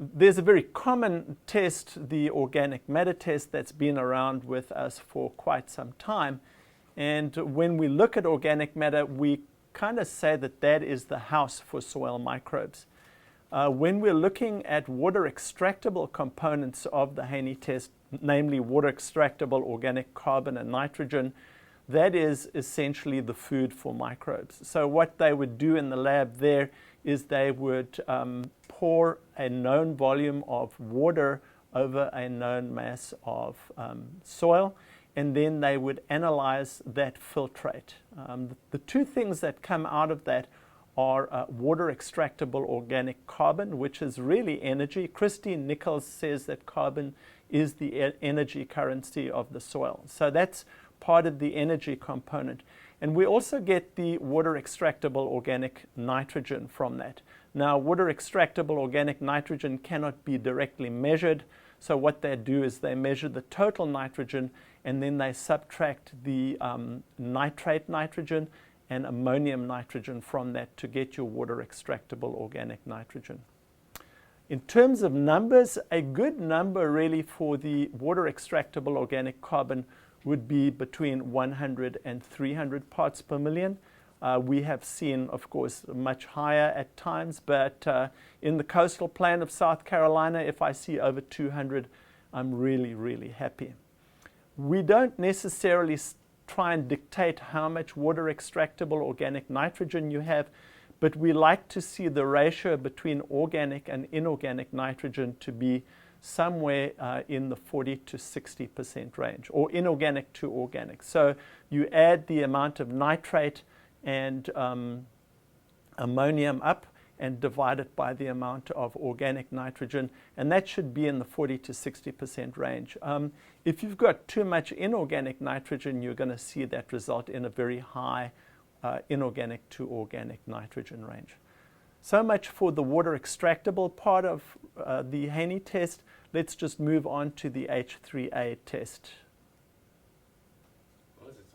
there's a very common test, the organic matter test, that's been around with us for quite some time. And when we look at organic matter, we kind of say that that is the house for soil microbes. When we're looking at water extractable components of the Haney test, namely water extractable organic carbon and nitrogen, that is essentially the food for microbes. So what they would do in the lab there is they would pour a known volume of water over a known mass of soil, and then they would analyze that filtrate. The two things that come out of that are water extractable organic carbon, which is really energy. Christine Nichols says that carbon is the energy currency of the soil. So that's part of the energy component. And we also get the water extractable organic nitrogen from that. Now, water extractable organic nitrogen cannot be directly measured. So what they do is they measure the total nitrogen, and then they subtract the nitrate nitrogen and ammonium nitrogen from that to get your water extractable organic nitrogen. In terms of numbers, a good number really for the water extractable organic carbon would be between 100 and 300 parts per million. We have seen, of course, much higher at times, but in the coastal plain of South Carolina, if I see over 200, I'm really, really happy. We don't necessarily try and dictate how much water extractable organic nitrogen you have, but we like to see the ratio between organic and inorganic nitrogen to be somewhere in the 40 to 60% range, or inorganic to organic. So you add the amount of nitrate and ammonium up and divide it by the amount of organic nitrogen, and that should be in the 40 to 60% range. If you've got too much inorganic nitrogen, you're going to see that result in a very high inorganic to organic nitrogen range. So much for the water extractable part of the Haney test. Let's just move on to the H3A test.